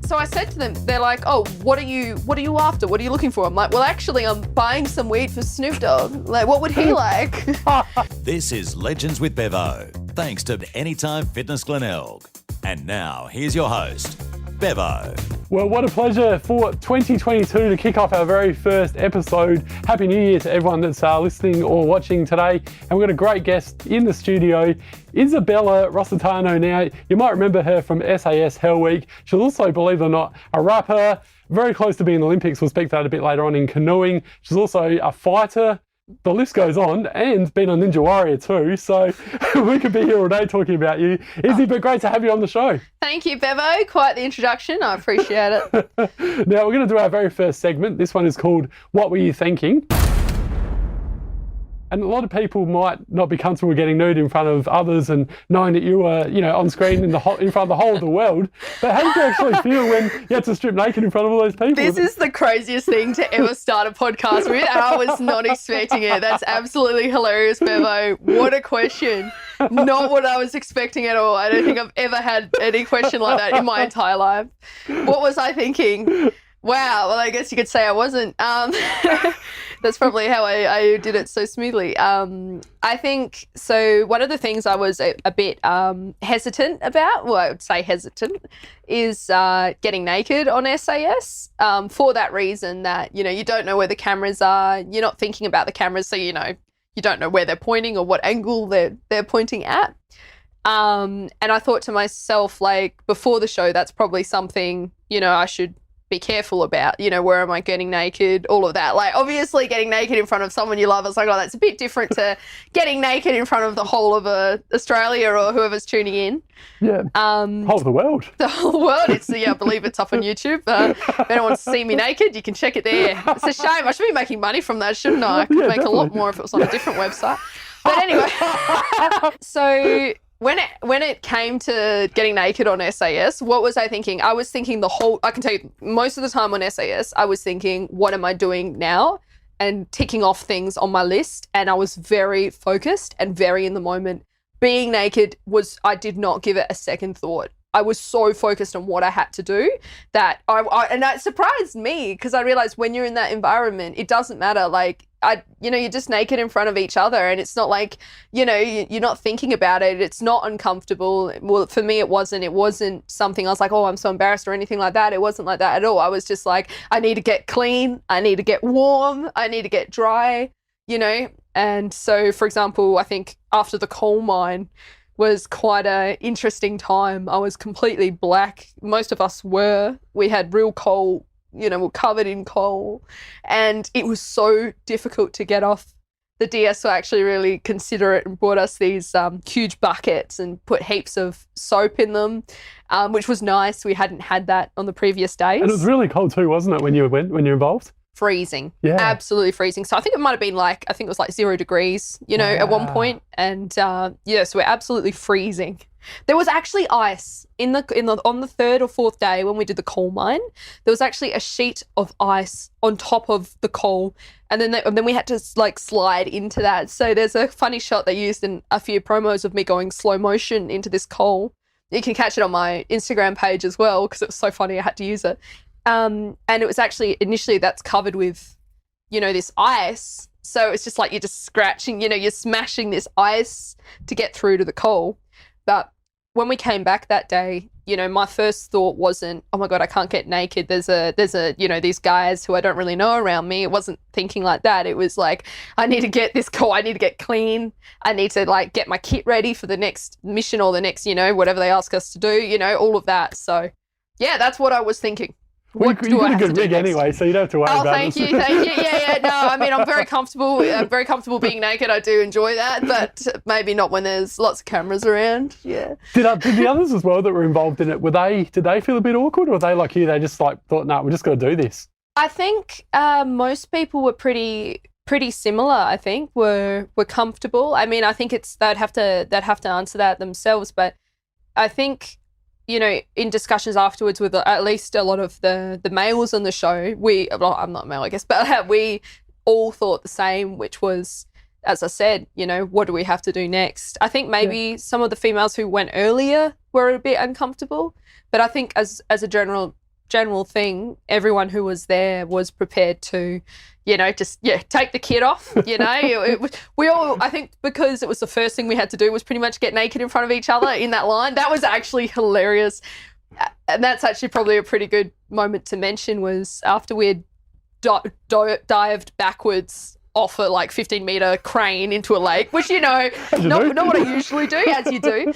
So I said to them, they're like, oh, what are you after? What are you looking for? I'm like, well, actually, I'm buying some weed for Snoop Dogg. Like, what would he like? This is Legends with Bevo, thanks to Anytime Fitness Glenelg. And now, here's your host, Bevo. Well, what a pleasure for 2022 to kick off our very first episode. Happy New Year to everyone that's listening or watching today. And we've got a great guest in the studio, Isabella Rositano. Now, you might remember her from SAS Hell Week. She's also, believe it or not, a rapper, very close to being in the Olympics. We'll speak to that a bit later on in canoeing. She's also a fighter. The list goes on, and been on Ninja Warrior too, so we could be here all day talking about you. Izzy, but great to have you on the show. Thank you, Bevo. Quite the introduction. I appreciate it. Now, we're going to do our very first segment. This one is called What Were You Thinking? And a lot of people might not be comfortable getting nude in front of others and knowing that you were, on screen in front of the whole of the world. But how did you actually feel when you had to strip naked in front of all those people? This is the craziest thing to ever start a podcast with, and I was not expecting it. That's absolutely hilarious, Bevo. What a question. Not what I was expecting at all. I don't think I've ever had any question like that in my entire life. What was I thinking? Wow. Well, I guess you could say I wasn't. That's probably how I did it so smoothly. I think, so one of the things I was a bit hesitant about, well, I would say hesitant, is getting naked on SAS for that reason that, you don't know where the cameras are. You're not thinking about the cameras, so, you don't know where they're pointing or what angle they're pointing at. And I thought to myself, like, before the show, that's probably something, I should be careful about, where am I getting naked, all of that. Like, obviously getting naked in front of someone you love, it's like, oh, that's a bit different to getting naked in front of the whole of Australia or whoever's tuning in. Yeah, whole of the world. The whole world. I believe it's up on YouTube. If anyone wants to see me naked, you can check it there. It's a shame. I should be making money from that, shouldn't I? I could make definitely. a lot more if it was on a different website. But anyway, so when it came to getting naked on SAS, what was I thinking? I was thinking I can tell you, most of the time on SAS, I was thinking, what am I doing now? And ticking off things on my list. And I was very focused and very in the moment. Being naked I did not give it a second thought. I was so focused on what I had to do that and that surprised me, because I realized when you're in that environment, it doesn't matter. Like, you're just naked in front of each other, and it's not like, you're not thinking about it. It's not uncomfortable. Well, for me, it wasn't something I was like, oh, I'm so embarrassed or anything like that. It wasn't like that at all. I was just like, I need to get clean. I need to get warm. I need to get dry, And so, for example, I think after the coal mine was quite an interesting time. I was completely black. Most of us were. We had real coal, we're covered in coal. And it was so difficult to get off. The DS were actually really considerate and brought us these huge buckets and put heaps of soap in them, which was nice. We hadn't had that on the previous days. And it was really cold too, wasn't it, when you were involved? Freezing. Yeah. Absolutely freezing. So I think it might have been I think it was like 0 degrees, at one point. And so we're absolutely freezing. There was actually ice on the third or fourth day when we did the coal mine. There was actually a sheet of ice on top of the coal, and then we had to slide into that. So there's a funny shot they used in a few promos of me going slow motion into this coal. You can catch it on my Instagram page as well, because it was so funny I had to use it. And it was actually initially that's covered with, this ice. So it's just like you're just scratching, you're smashing this ice to get through to the coal. But when we came back that day, my first thought wasn't, oh my God, I can't get naked. There's these guys who I don't really know around me. It wasn't thinking like that. It was like, I need to get this coal. I need to get clean. I need to get my kit ready for the next mission or the next, whatever they ask us to do, all of that. So yeah, that's what I was thinking. Well, you got a good rig anyway, so you don't have to worry about it. Thank you. Yeah. No, I mean, I'm very comfortable. I'm very comfortable being naked. I do enjoy that, but maybe not when there's lots of cameras around. Yeah. Did the others as well that were involved in it, did they feel a bit awkward, or were they like you? They just thought, no, we're just going to do this. I think most people were pretty similar. I think were comfortable. I mean, I think they'd have to answer that themselves, but I think, in discussions afterwards with at least a lot of the males on the show, I'm not male, I guess, but we all thought the same, which was, as I said, what do we have to do next? I think maybe some of the females who went earlier were a bit uncomfortable, but I think as a general general thing, everyone who was there was prepared to, take the kit off, we all, I think because it was the first thing we had to do was pretty much get naked in front of each other in that line. That was actually hilarious. And that's actually probably a pretty good moment to mention was after we had dived backwards off a 15-meter crane into a lake, which, not what I usually do, as you do.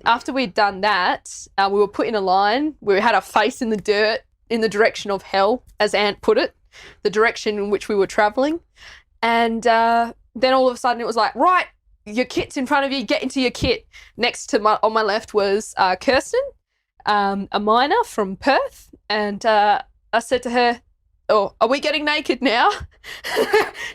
After we'd done that, we were put in a line. We had our face in the dirt in the direction of hell, as Ant put it, the direction in which we were travelling. And then all of a sudden it was like, right, your kit's in front of you, get into your kit. Next to on my left was Kirsten, a miner from Perth. And I said to her, oh, are we getting naked now?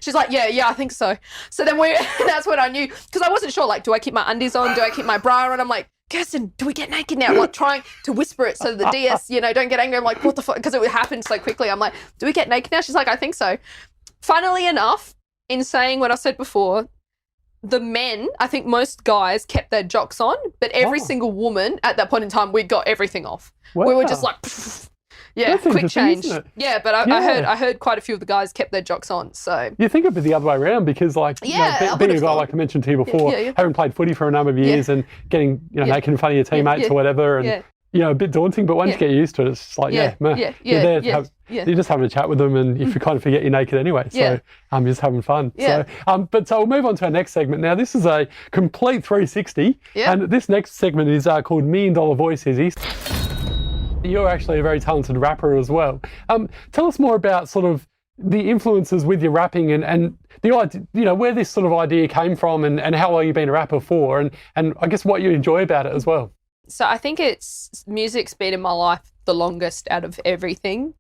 She's like, yeah, I think so. So then that's when I knew, because I wasn't sure, do I keep my undies on? Do I keep my bra on? I'm like, Kirsten, do we get naked now? I'm trying to whisper it so the DS, don't get angry. I'm like, what the fuck? Because it happened so quickly. I'm like, do we get naked now? She's like, I think so. Funnily enough, in saying what I said before, the men, I think most guys kept their jocks on, but every single woman at that point in time, we got everything off. Wow. We were just like, pfft. Yeah, That's quick change. Yeah, but I I heard quite a few of the guys kept their jocks on. So you think it'd be the other way around because, being a guy, like I mentioned to you before, having played footy for a number of years and getting naked in front of your teammates or whatever, and a bit daunting. But once you get used to it, it's just like, you're there. You're just having a chat with them, and if you kind of forget you're naked anyway. So I'm just having fun. Yeah. So, so we'll move on to our next segment. Now, this is a complete 360, and this next segment is called $1 Million Voice, Izzy. You're actually a very talented rapper as well. Tell us more about sort of the influences with your rapping and the idea, where this sort of idea came from and how long you've been a rapper for and I guess what you enjoy about it as well. So I think music's been in my life the longest out of everything.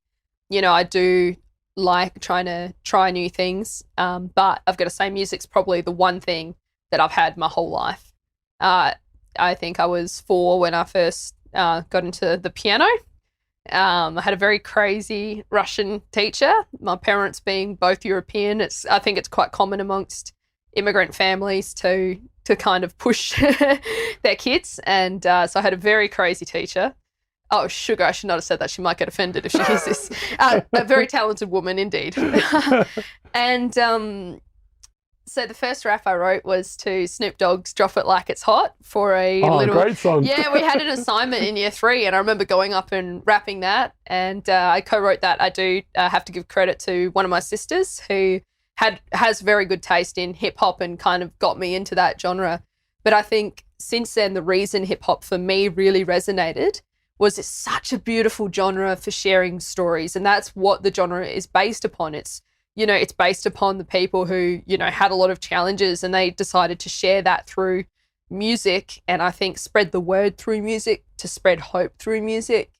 I do like trying to try new things, but I've got to say music's probably the one thing that I've had my whole life. I think I was 4 when I first got into the piano. I had a very crazy Russian teacher. My parents being both European, I think it's quite common amongst immigrant families to kind of push their kids. And so I had a very crazy teacher. Oh, sugar, I should not have said that. She might get offended if she hears this. A very talented woman indeed. And so the first rap I wrote was to Snoop Dogg's Drop It Like It's Hot for a little... great song. Yeah, we had an assignment in year 3 and I remember going up and rapping that and I co-wrote that. I do have to give credit to one of my sisters who has very good taste in hip-hop and kind of got me into that genre. But I think since then, the reason hip-hop for me really resonated was it's such a beautiful genre for sharing stories, and that's what the genre is based upon. It's based upon the people who, had a lot of challenges and they decided to share that through music and I think spread the word through music to spread hope through music.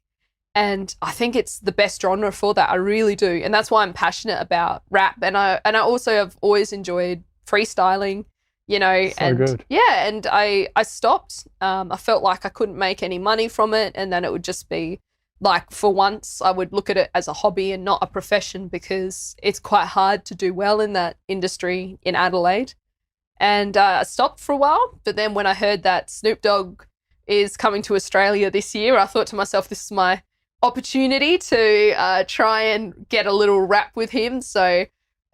And I think it's the best genre for that. I really do. And that's why I'm passionate about rap. And I also have always enjoyed freestyling, Good. Yeah. And I stopped. I felt like I couldn't make any money from it. And then it would just be for once, I would look at it as a hobby and not a profession because it's quite hard to do well in that industry in Adelaide. And I stopped for a while. But then when I heard that Snoop Dogg is coming to Australia this year, I thought to myself, this is my opportunity to try and get a little rap with him. So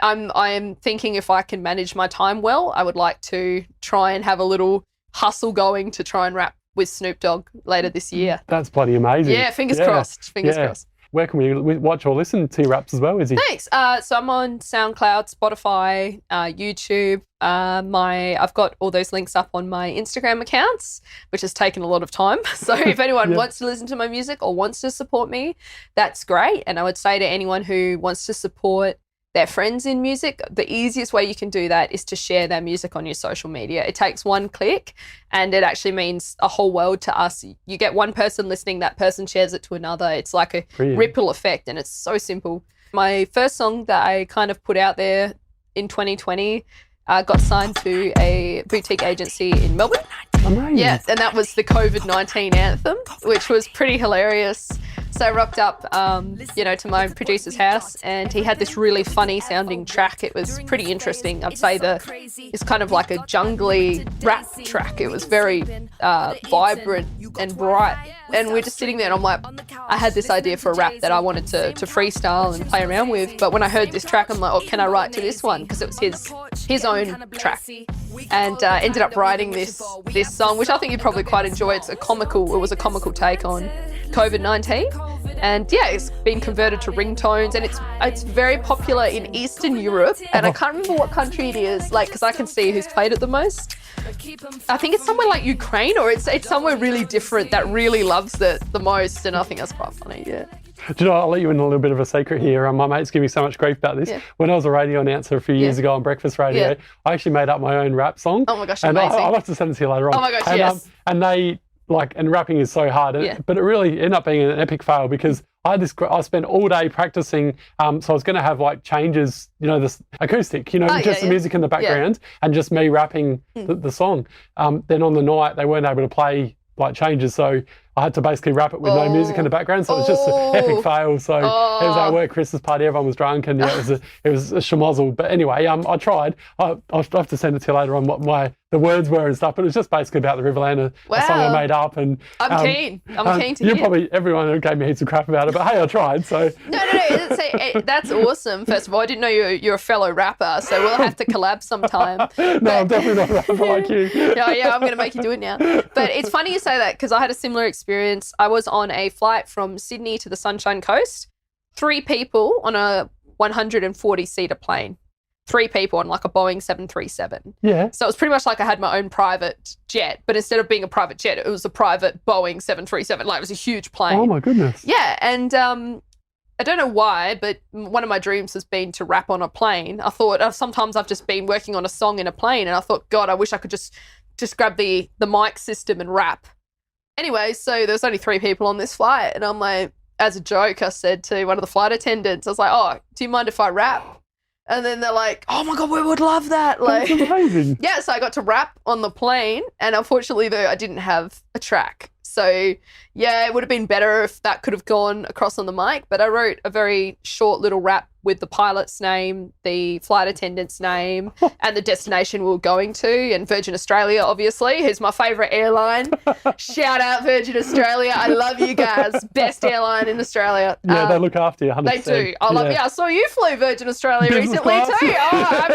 I am thinking if I can manage my time well, I would like to try and have a little hustle going to try and rap with Snoop Dogg later this year. That's bloody amazing. Yeah, fingers crossed. Fingers crossed. Where can we watch or listen to your raps as well, Izzy? Thanks. So I'm on SoundCloud, Spotify, YouTube. I've got all those links up on my Instagram accounts, which has taken a lot of time. So if anyone wants to listen to my music or wants to support me, that's great. And I would say to anyone who wants to support their friends in music, the easiest way you can do that is to share their music on your social media. It takes one click and it actually means a whole world to us. You get one person listening, that person shares it to another. It's like a ripple effect and it's so simple. My first song that I kind of put out there in 2020 got signed to a boutique agency in Melbourne. Amazing. Yeah, and that was the COVID-19 anthem, which was pretty hilarious. So I rocked up, to my producer's house, and he had this really funny sounding track. It was pretty interesting. I'd say it's kind of like a jungly rap track. It was very vibrant and bright. And we're just sitting there and I'm like, I had this idea for a rap that I wanted to freestyle and play around with. But when I heard this track, I'm like, oh, can I write to this one? Because it was his own track. And ended up writing this song, which I think you'd probably quite enjoy. It was a comical take on COVID-19. And yeah, it's been converted to ringtones, and it's very popular in Eastern Europe. And I can't remember what country it is, because I can see who's played it the most. I think it's somewhere like Ukraine, or it's somewhere really different that really loves it the most. And I think that's quite funny, yeah. Do you know, I'll let you in a little bit of a secret here. My mates give me so much grief about this. Yeah. When I was a radio announcer a few years ago on breakfast radio, I actually made up my own rap song. Oh my gosh, and amazing. I'll have to send it to you later on. Oh my gosh, yes. And they, and rapping is so hard, but it really ended up being an epic fail because I spent all day practicing, so I was going to have changes, this acoustic, the music in the background and just me rapping the song. Then on the night, they weren't able to play changes, so I had to basically rap it with no music in the background, so it was just an epic fail. So it was our work Christmas party, everyone was drunk, and it was a schmozzle. But anyway, I tried. I'll have to send it to you later on what the words were and stuff, but it was just basically about the Riverland, a song I made up. And I'm keen to hear. Probably everyone gave me heaps of crap about it, but hey, I tried. So no, that's awesome. First of all, I didn't know you're a fellow rapper, so we'll have to collab sometime. I'm definitely not a rapper like you. Yeah, I'm going to make you do it now. But it's funny you say that because I had a similar experience. I was on a flight from Sydney to the Sunshine Coast, 3 people on a 140-seater plane. 3 people on a Boeing 737. Yeah. So it was pretty much like I had my own private jet, but instead of being a private jet, it was a private Boeing 737. It was a huge plane. Oh my goodness. Yeah, and I don't know why, but one of my dreams has been to rap on a plane. I thought sometimes I've just been working on a song in a plane, and I thought, God, I wish I could just grab the mic system and rap. Anyway, so there was only 3 people on this flight, and I'm like, as a joke, I said to one of the flight attendants, I was like, oh, do you mind if I rap? And then they're like, oh my God, we would love that. That's amazing. Yeah, so I got to rap on the plane, and unfortunately, though, I didn't have a track. So, yeah, it would have been better if that could have gone across on the mic, but I wrote a very short little rap with the pilot's name, the flight attendant's name, and the destination we were going to, and Virgin Australia, obviously, who's my favourite airline. Shout out Virgin Australia. I love you guys. Best airline in Australia. Yeah, they look after you, 100%. They do. I saw you flew Virgin Australia recently too. Oh,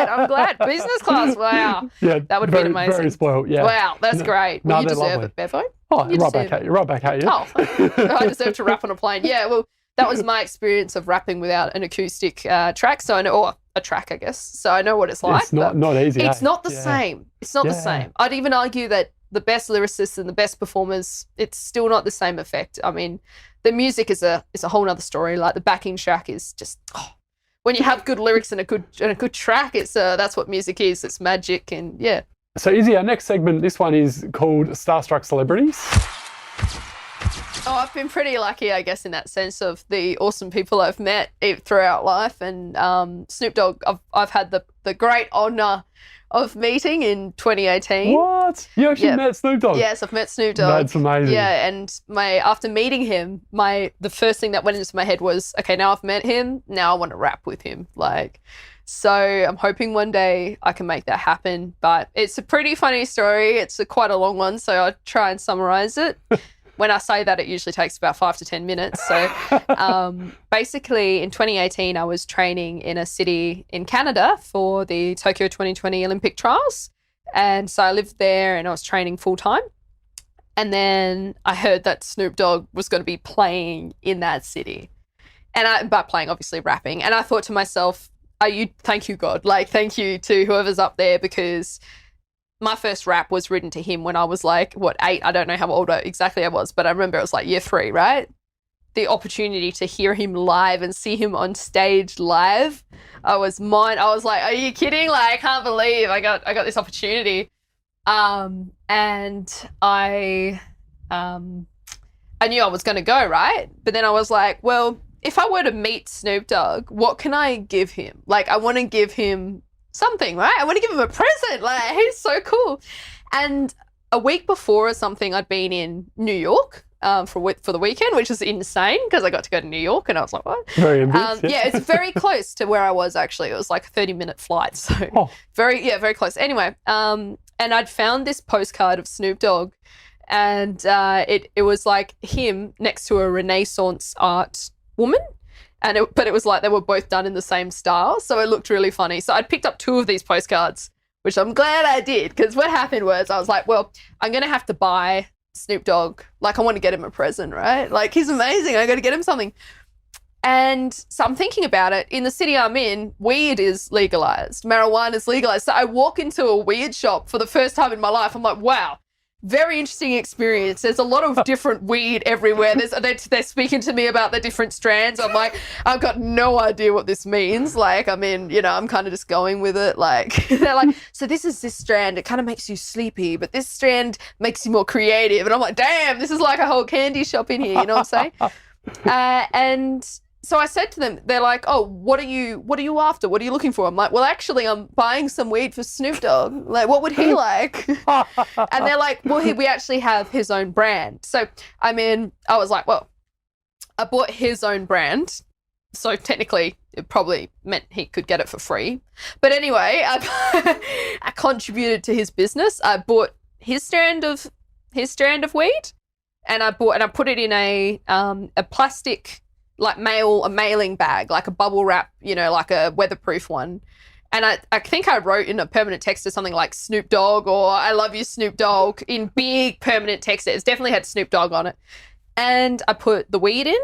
I'm glad. Business class, wow. Yeah, that would have been amazing. Very spoiled, yeah. Wow, that's great. Well, you deserve it, Bevo. Oh, right back at you. Oh, I deserve to rap on a plane. Yeah, well, that was my experience of rapping without an acoustic track. So I know, or a track, I guess. So I know what it's like. It's not easy. It's not the same. It's not the same. I'd even argue that the best lyricists and the best performers, it's still not the same effect. I mean, the music is a whole nother story. Like the backing track is just when you have good lyrics and a good track, it's that's what music is. It's magic, and yeah. So Izzy, our next segment, this one is called Starstruck Celebrities. Oh, I've been pretty lucky, I guess, in that sense of the awesome people I've met throughout life. And Snoop Dogg, I've had the great honour of meeting in 2018. What? You actually met Snoop Dogg? Yes, I've met Snoop Dogg. That's amazing. Yeah, and after meeting him, the first thing that went into my head was, okay, now I've met him, now I want to rap with him. So I'm hoping one day I can make that happen. But it's a pretty funny story. It's quite a long one, so I'll try and summarise it. When I say that, it usually takes about 5 to 10 minutes. So basically in 2018, I was training in a city in Canada for the Tokyo 2020 Olympic trials. And so I lived there and I was training full time. And then I heard that Snoop Dogg was going to be playing in that city. And by playing, obviously rapping. And I thought to myself, thank you, God. Thank you to whoever's up there, because my first rap was written to him when I was 8? I don't know how old exactly I was, but I remember it was year 3, right? The opportunity to hear him live and see him on stage live, I was like, are you kidding? I can't believe I got this opportunity. And I knew I was going to go, right? But then I was like, well, if I were to meet Snoop Dogg, what can I give him? I want to give him something, right? I want to give him a present. He's so cool. And a week before or something, I'd been in New York for the weekend, which is insane because I got to go to New York and I was like, what? Very ambitious. Yeah, it's very close to where I was actually. It was like a 30-minute flight. So very close. Anyway, and I'd found this postcard of Snoop Dogg and it was like him next to a Renaissance art woman. But it was like they were both done in the same style. So it looked really funny. So I'd picked up 2 of these postcards, which I'm glad I did because what happened was I was like, well, I'm going to have to buy Snoop Dogg. Like I want to get him a present, right? Like he's amazing. I got to get him something. And so I'm thinking about it. In the city I'm in, weed is legalized. Marijuana is legalized. So I walk into a weed shop for the first time in my life. I'm like, wow. Very interesting experience. There's a lot of different weed everywhere. They're speaking to me about the different strands. I'm like, I've got no idea what this means. Like, I mean, I'm kind of just going with it. Like, they're like, so this is this strand. It kind of makes you sleepy, but this strand makes you more creative. And I'm like, damn, this is like a whole candy shop in here. You know what I'm saying? And so I said to them, they're like, oh, what are you after? What are you looking for? I'm like, well, actually, I'm buying some weed for Snoop Dogg. Like, what would he like? And they're like, well, we actually have his own brand. So, I mean, I was like, well, I bought his own brand. So technically, it probably meant he could get it for free. But anyway, I contributed to his business. I bought his strand of weed and I put it in a plastic like a mailing bag, like a bubble wrap, like a weatherproof one. And I think I wrote in a permanent text or something like Snoop Dogg or I love you, Snoop Dogg, in big permanent text. It's definitely had Snoop Dogg on it. And I put the weed in,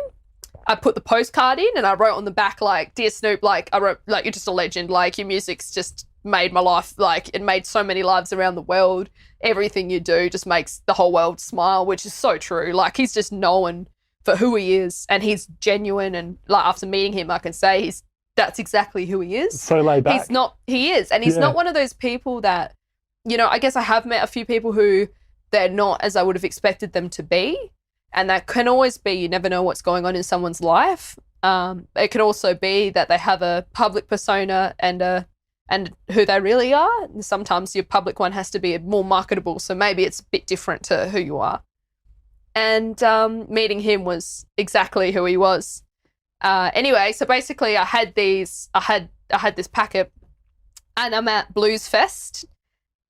I put the postcard in, and I wrote on the back, like, dear Snoop, like, I wrote, like, you're just a legend. Like, your music's just made my life, like, it made so many lives around the world. Everything you do just makes the whole world smile, which is so true. Like, he's just known for who he is, and he's genuine, and like after meeting him I can say that's exactly who he is. So laid back. He is not one of those people that, I guess I have met a few people who they're not as I would have expected them to be, and that can always be, you never know what's going on in someone's life. It can also be that they have a public persona and who they really are. And sometimes your public one has to be more marketable, so maybe it's a bit different to who you are. And meeting him was exactly who he was. Anyway, so basically I had this packet and I'm at Blues Fest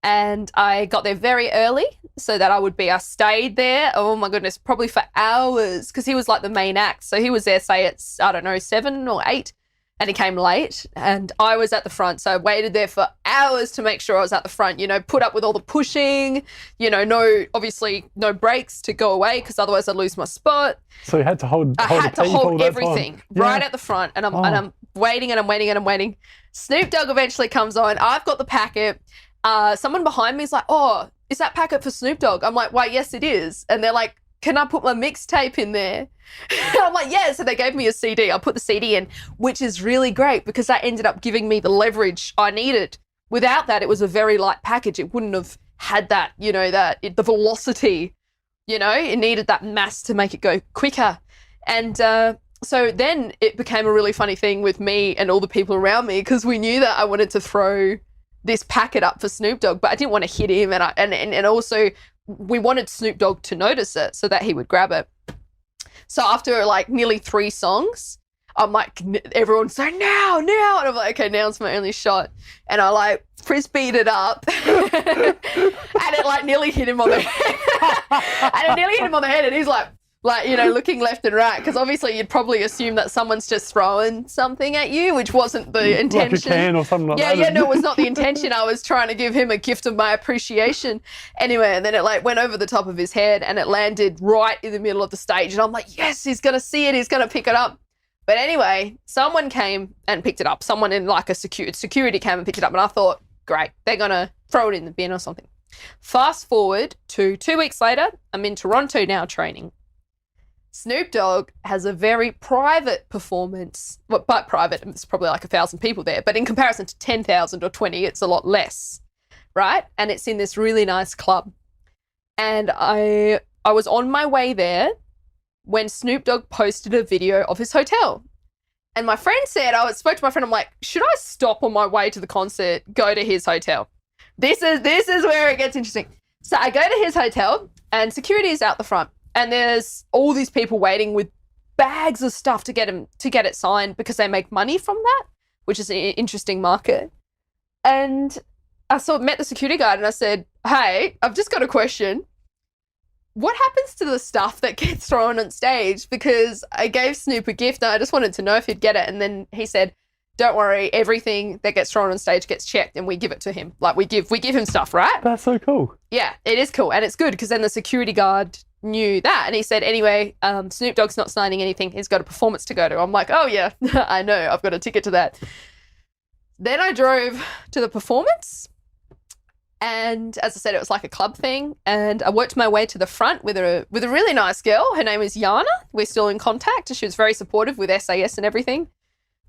and I got there very early so that I stayed there, oh my goodness, probably for hours because he was like the main act. So he was there, say it's, 7 or 8 and he came late and I was at the front. So I waited there for hours to make sure I was at the front, put up with all the pushing, obviously no breaks to go away because otherwise I'd lose my spot. So you had to hold everything right at the front and I'm waiting and I'm waiting and I'm waiting. Snoop Dogg eventually comes on. I've got the packet. Someone behind me is like, oh, is that packet for Snoop Dogg? I'm like, why, yes, it is. And they're like, can I put my mixtape in there? I'm like, yeah. So they gave me a CD. I put the CD in, which is really great because that ended up giving me the leverage I needed. Without that, it was a very light package. It wouldn't have had that, the velocity, it needed that mass to make it go quicker. And so then it became a really funny thing with me and all the people around me because we knew that I wanted to throw this packet up for Snoop Dogg, but I didn't want to hit him. And also we wanted Snoop Dogg to notice it so that he would grab it. So after like nearly 3 songs, I'm like, everyone's saying now. And I'm like, okay, now it's my only shot. And I like frisbeed it up and it like nearly hit him on the head. And he's like, looking left and right. Because obviously you'd probably assume that someone's just throwing something at you, which wasn't the intention. Like a can or something like that. Yeah, no, it was not the intention. I was trying to give him a gift of my appreciation. Anyway, and then it like went over the top of his head and it landed right in the middle of the stage. And I'm like, yes, he's going to see it. He's going to pick it up. But anyway, someone came and picked it up. Someone in like a security came and picked it up. And I thought, great, they're going to throw it in the bin or something. Fast forward to 2 weeks later, I'm in Toronto now training. Snoop Dogg has a very private performance, but private, it's probably like 1,000 people there, but in comparison to 10,000 or 20, it's a lot less, right? And it's in this really nice club. And I was on my way there when Snoop Dogg posted a video of his hotel. And my friend said, I spoke to my friend, I'm like, should I stop on my way to the concert, go to his hotel? This is where it gets interesting. So I go to his hotel and security is out the front. and there's all these people waiting with bags of stuff to get it signed because they make money from that, which is an interesting market. And I met the security guard and I said, hey, I've just got a question. What happens to the stuff that gets thrown on stage? Because I gave Snoop a gift and I just wanted to know if he'd get it. And then he said, don't worry, everything that gets thrown on stage gets checked and we give it to him. Like we give him stuff, right? That's so cool. Yeah, it is cool. And it's good because then the security guard knew that. And he said, anyway, Snoop Dogg's not signing anything. He's got a performance to go to. I'm like, oh yeah, I know. I've got a ticket to that. Then I drove to the performance. And as I said, it was like a club thing. And I worked my way to the front with a really nice girl. Her name is Yana. We're still in contact. She was very supportive with SAS and everything.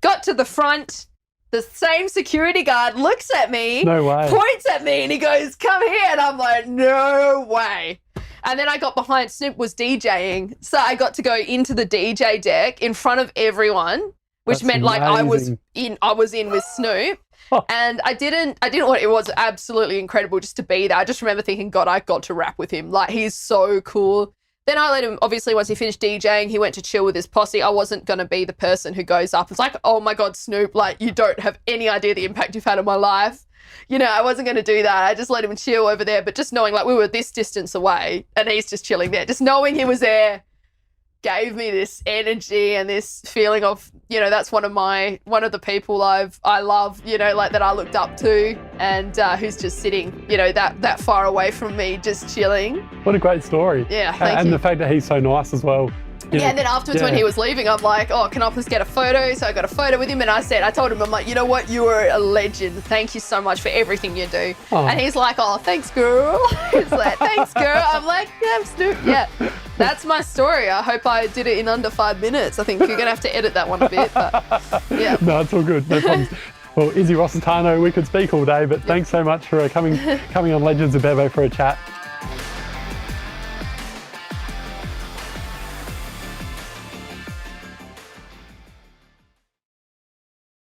Got to the front. The same security guard looks at me, no way, points at me, and he goes, come here. And I'm like, no way. And then I got behind, Snoop was DJing. So I got to go into the DJ deck in front of everyone, which meant like I was in with Snoop. And I didn't want, it was absolutely incredible just to be there. I just remember thinking, God, I got to rap with him. Like, he's so cool. Then I let him, obviously, once he finished DJing, he went to chill with his posse. I wasn't going to be the person who goes up. It's like, oh my God, Snoop, like, you don't have any idea the impact you've had on my life. You know, I wasn't going to do that. I just let him chill over there. But just knowing, like, we were this distance away and he's just chilling there. Just knowing he was there gave me this energy and this feeling of, you know, that's one of the people I love, you know, like that I looked up to, and who's just sitting, you know, that far away from me, just chilling. What a great story. Yeah, thank and you. the fact that he's so nice as well. Yeah, and then afterwards when he was leaving, I'm like, oh, can I please get a photo? So I got a photo with him and I told him, I'm like, you know what? You are a legend. Thank you so much for everything you do. Oh. And he's like, oh, thanks, girl. He's like, thanks, girl. I'm like, yeah, I'm Snoop. Yeah, that's my story. I hope I did it in under 5 minutes. I think you're going to have to edit that one a bit, but yeah. No, it's all good. No problems. Well, Izzy Rositano, we could speak all day, but thanks so much for coming on Legends of Bevo for a chat.